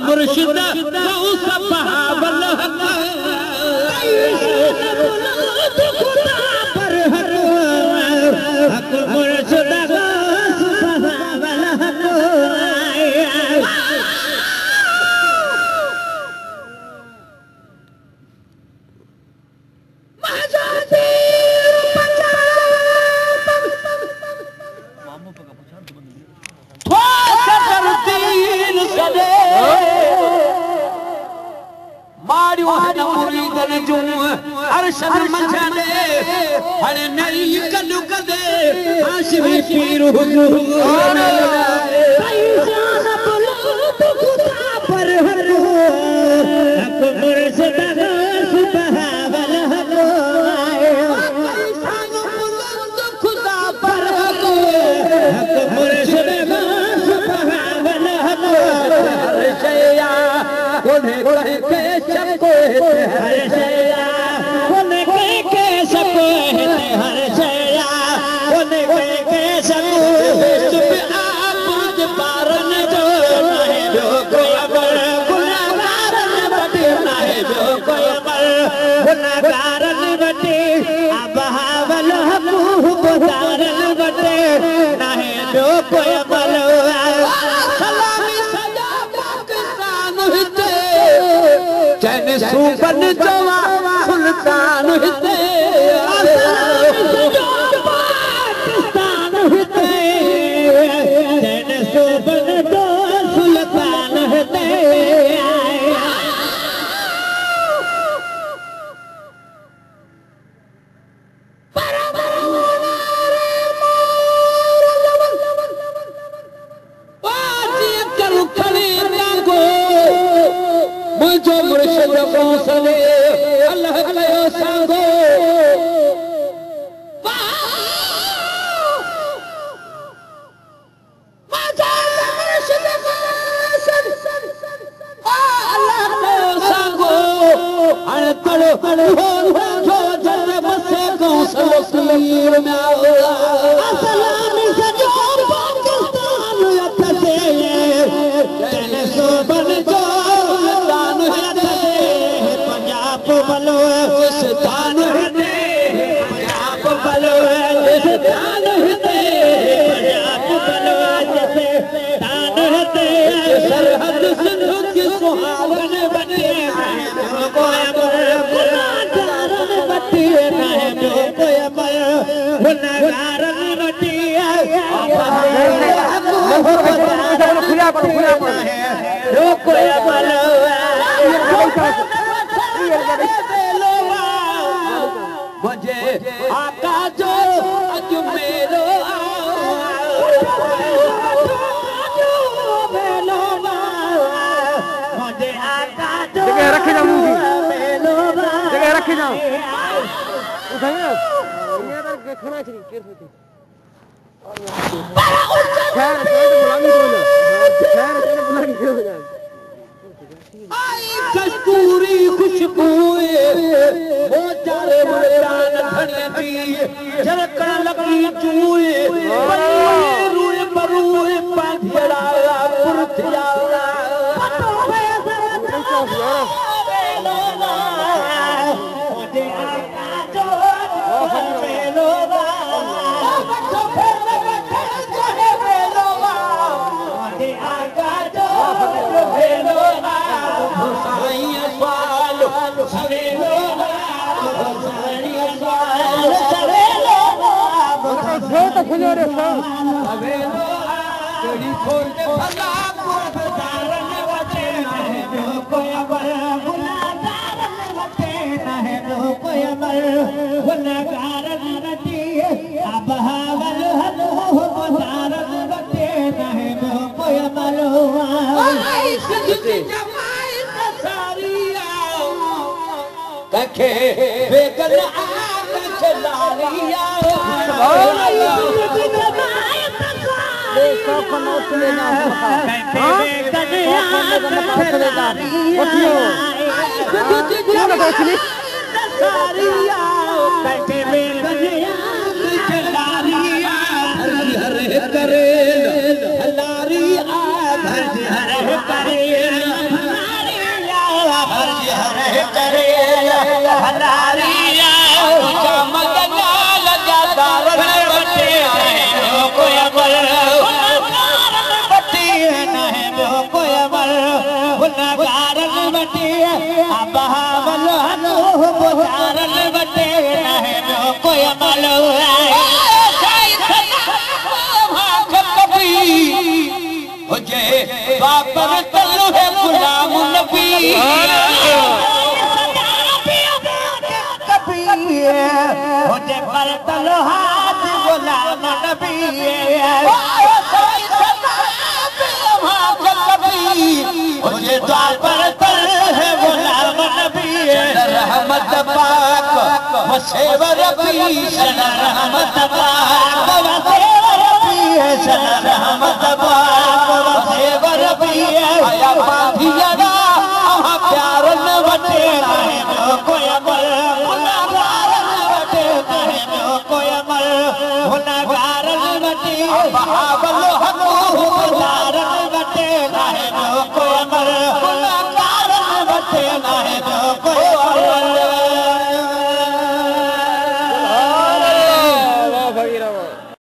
मुर्शिद गौस बहावल हक खुदा पर हक हक मुर्शिद गौस बहावल हक अरशद मंझने हर नई कलु कदे हाशमी पीर हुजूर जान बोलो तो खुदा पर हक हक मुर्शिद गौस बहावल हक खुदा पर हक हक मुर्शिद गौस बहावल हक हर शया कोने कहे के सबको हर शया हर शया के सको आप पारन जो नाहे जो कोई अमर गुनाहगारन बटे नाहे जो कोई अमर गुनाहगारन बटे अब हावल हकूह गुजारन बटे नाहे जो कोई अमर सलामी सजा पाकिस्तान हिते चैन सूबन जवा सुल्तान हिते अल्लाह कयो सांगो मुझे आका जो अज मेरो मुझे आका जो जगह रखे जाओ जगह रखे जाओ उठाइए खाना चाहिए कस्तूरी खुशबूए वो चारे मुर्दान धनिया दी जरकण लगी चूए रूए बरूए पांधिया पुरथिया कखे बेगल आग चलारिया करे करे हलारिया चमक लगा दारन बटे कोई अमल बटी नहीं कोई अमल गुनाहगारन बटे अबहावल हनु बुधारन बटे नहीं कोई अमल बापर तल्लू है गुलाम नबी मुझे पर तल्लू हाथ गुलाम नबी मुझे द्वापर तल है गुलाम नबी रहमत पाक वसेवर पीश रहमत पाक वसेवर पीश रहमत पाक